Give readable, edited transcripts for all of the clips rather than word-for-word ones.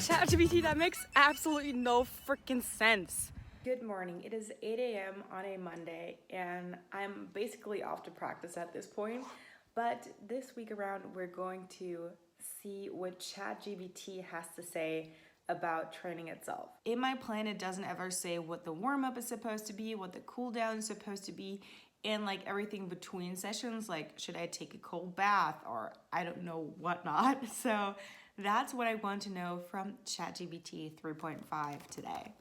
ChatGPT, that makes absolutely no freaking sense. Good morning. It is 8 a.m. on a Monday, and I'm basically off to practice at this point. But this week around, we're going to see what ChatGPT has to say about training itself. In my plan, it doesn't ever say what the warm-up is supposed to be, what the cool down is supposed to be, and like everything between sessions, like should I take a cold bath or I don't know whatnot. So that's what I want to know from ChatGPT 3.5 today.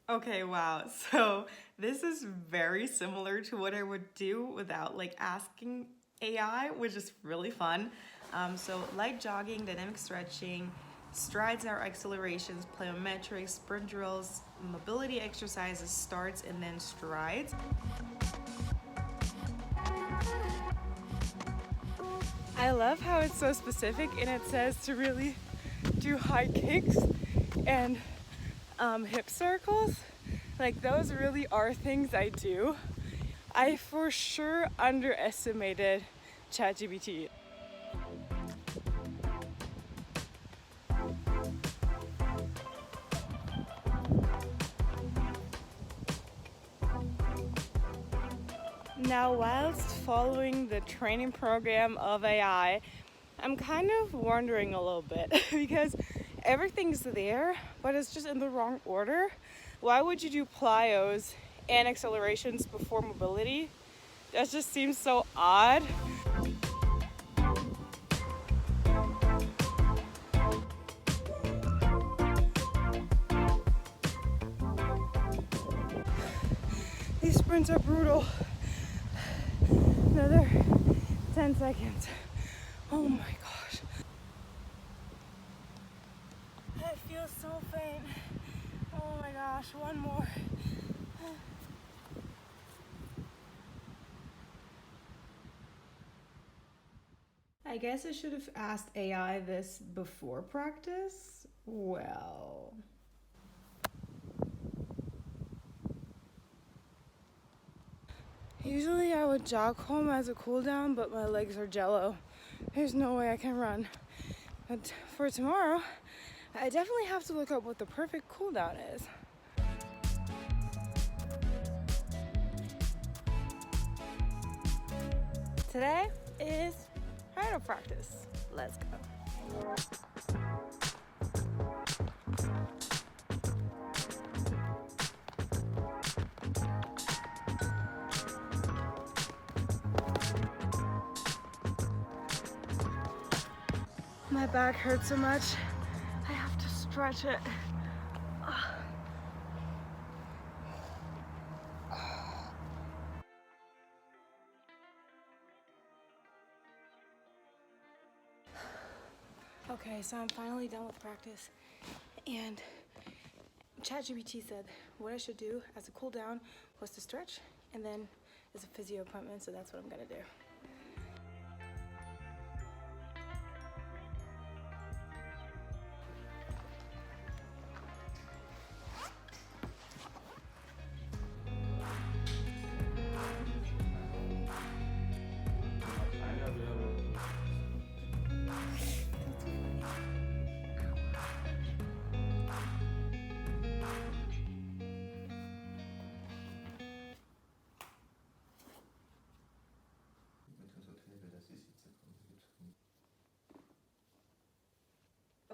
Okay, wow. So this is very similar to what I would do without like asking AI, which is really fun. So light jogging, dynamic stretching, strides or accelerations, plyometrics, sprint drills, mobility exercises, starts, and then strides. I love how it's so specific and it says to really do high kicks and hip circles. Like those really are things I do. I for sure underestimated ChatGPT. Now, whilst following the training program of AI, I'm kind of wondering a little bit because everything's there, but it's just in the wrong order. Why would you do plyos and accelerations before mobility? That just seems so odd. These sprints are brutal. Another 10 seconds. Oh my gosh. I feel so faint. Oh my gosh, one more. I guess I should have asked AI this before practice. Well. Usually I would jog home as a cool down, but my legs are jello. There's no way I can run. But for tomorrow, I definitely have to look up what the perfect cool down is. Today is hurdle practice. Let's go. My back hurts so much, I have to stretch it. Okay, so I'm finally done with practice, and ChatGPT said what I should do as a cool down was to stretch, and then there's a physio appointment, so that's what I'm gonna do.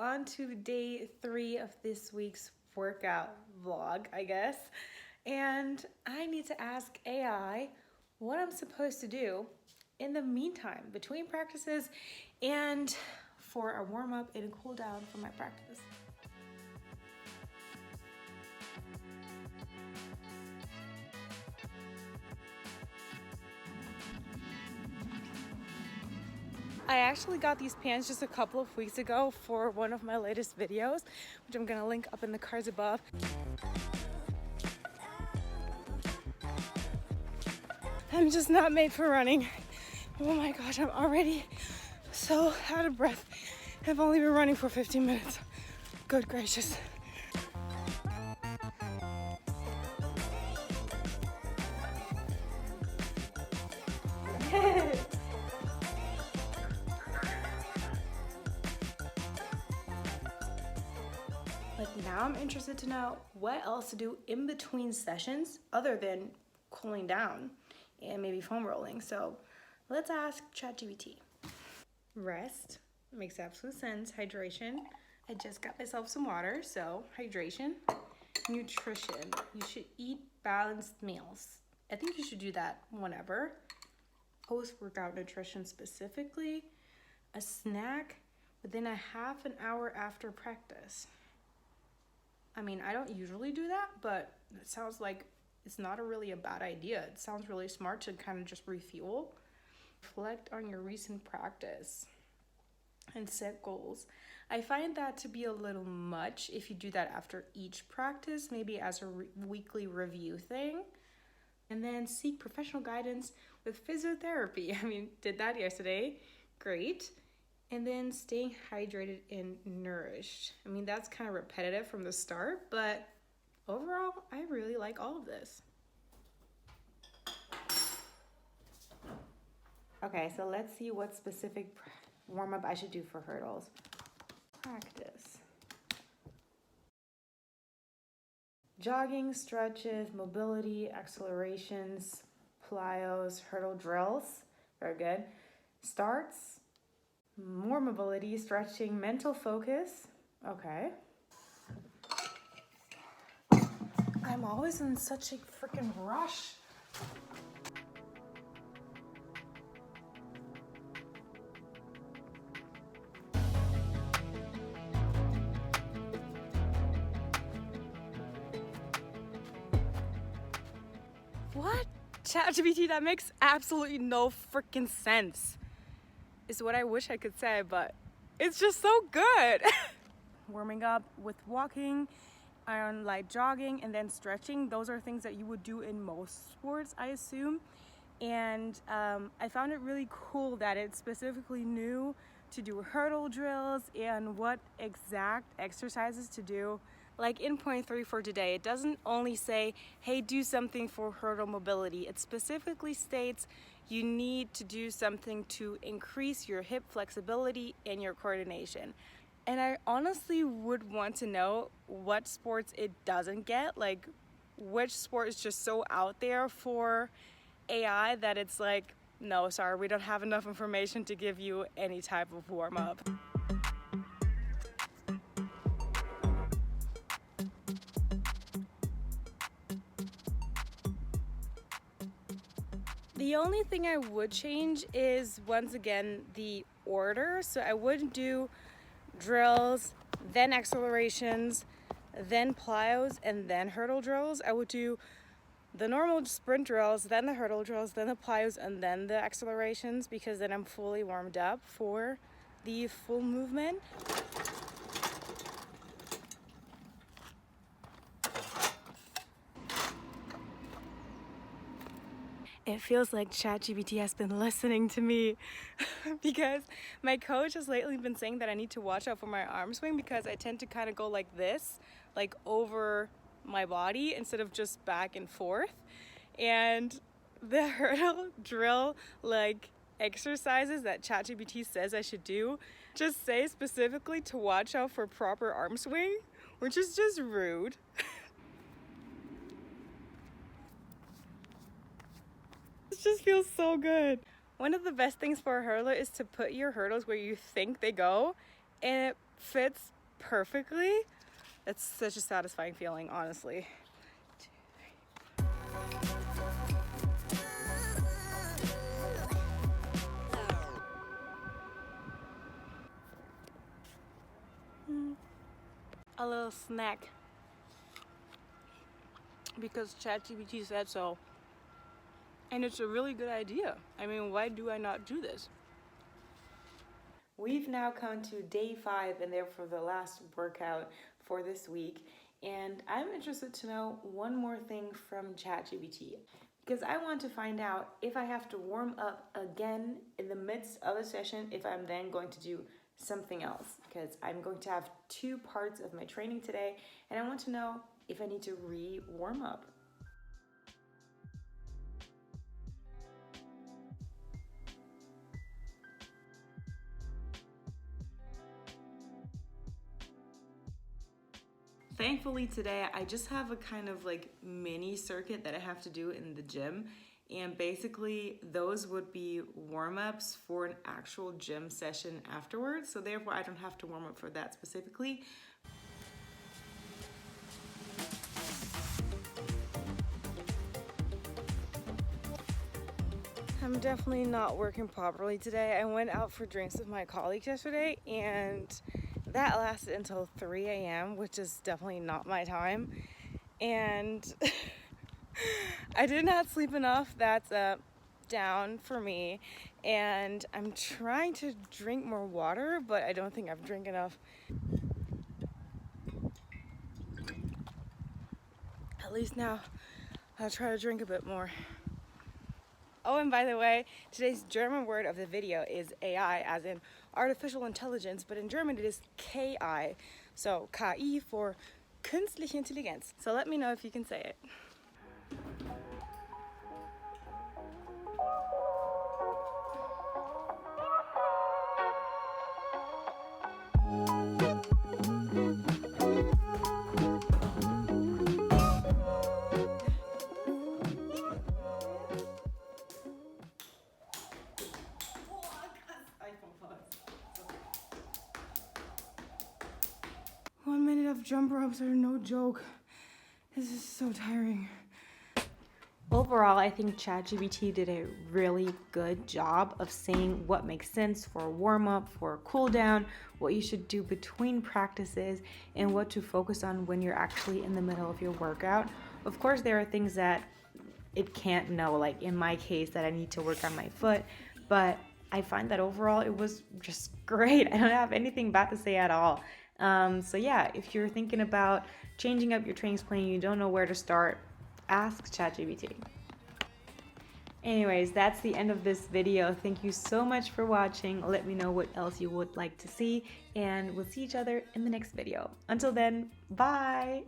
On to day 3 of this week's workout vlog, I guess. And I need to ask AI what I'm supposed to do in the meantime, between practices and for a warm up and a cool down for my practice. I actually got these pants just a couple of weeks ago for one of my latest videos, which I'm gonna link up in the cards above. I'm just not made for running. Oh my gosh, I'm already so out of breath. I've only been running for 15 minutes. Good gracious. I'm interested to know what else to do in between sessions other than cooling down and maybe foam rolling. So let's ask ChatGPT. Rest makes absolute sense. Hydration. I just got myself some water, so hydration. Nutrition. You should eat balanced meals. I think you should do that whenever. Post-workout nutrition specifically. A snack within a half an hour after practice. I mean, I don't usually do that, but it sounds like it's not really a bad idea. It sounds really smart to kind of just refuel. Reflect on your recent practice and set goals. I find that to be a little much if you do that after each practice, maybe as a weekly review thing. And then seek professional guidance with physiotherapy. I mean, did that yesterday. Great. And then staying hydrated and nourished. I mean, that's kind of repetitive from the start, but overall, I really like all of this. Okay, so let's see what specific warm-up I should do for hurdles. Practice. Jogging, stretches, mobility, accelerations, plyos, hurdle drills. Very good. Starts. More mobility, stretching, mental focus. Okay. I'm always in such a freaking rush. What? ChatGPT, that makes absolutely no freaking sense. Is what I wish I could say, but it's just so good. Warming up with walking, on light jogging, and then stretching. Those are things that you would do in most sports, I assume. And I found it really cool that it specifically knew to do hurdle drills and what exact exercises to do. Like in point 3 for today, it doesn't only say, hey, do something for hurdle mobility. It specifically states you need to do something to increase your hip flexibility and your coordination. And I honestly would want to know what sports it doesn't get, like which sport is just so out there for AI that it's like, no, sorry, we don't have enough information to give you any type of warm-up. The only thing I would change is, once again, the order. So I wouldn't do drills, then accelerations, then plyos, and then hurdle drills. I would do the normal sprint drills, then the hurdle drills, then the plyos, and then the accelerations, because then I'm fully warmed up for the full movement. It feels like ChatGPT has been listening to me because my coach has lately been saying that I need to watch out for my arm swing because I tend to kind of go like this, like over my body instead of just back and forth. And the hurdle drill like exercises that ChatGPT says I should do just say specifically to watch out for proper arm swing, which is just rude. It just feels so good. One of the best things for a hurdler is to put your hurdles where you think they go, and it fits perfectly. It's such a satisfying feeling, honestly. A little snack because ChatGPT said so. And it's a really good idea. I mean, why do I not do this? We've now come to day 5 and therefore the last workout for this week. And I'm interested to know one more thing from ChatGPT because I want to find out if I have to warm up again in the midst of a session, if I'm then going to do something else, because I'm going to have 2 parts of my training today and I want to know if I need to warm up. Thankfully today I just have a kind of like mini circuit that I have to do in the gym, and basically those would be warm-ups for an actual gym session afterwards, so therefore I don't have to warm up for that specifically. I'm definitely not working properly today. I went out for drinks with my colleagues yesterday and that lasted until 3 a.m., which is definitely not my time. And I did not sleep enough. That's down for me. And I'm trying to drink more water, but I don't think I've drank enough. At least now I'll try to drink a bit more. Oh, and by the way, today's German word of the video is AI, as in artificial intelligence, but in German it is KI. So KI for künstliche Intelligenz. So let me know if you can say it. One minute of jump ropes are no joke. This is so tiring. Overall, I think ChatGPT did a really good job of saying what makes sense for a warm-up, for a cool-down, what you should do between practices, and what to focus on when you're actually in the middle of your workout. Of course, there are things that it can't know, like in my case that I need to work on my foot, but I find that overall it was just great. I don't have anything bad to say at all. So yeah, if you're thinking about changing up your training plan, you don't know where to start, ask ChatGPT. Anyways, that's the end of this video. Thank you so much for watching. Let me know what else you would like to see, and we'll see each other in the next video. Until then, bye!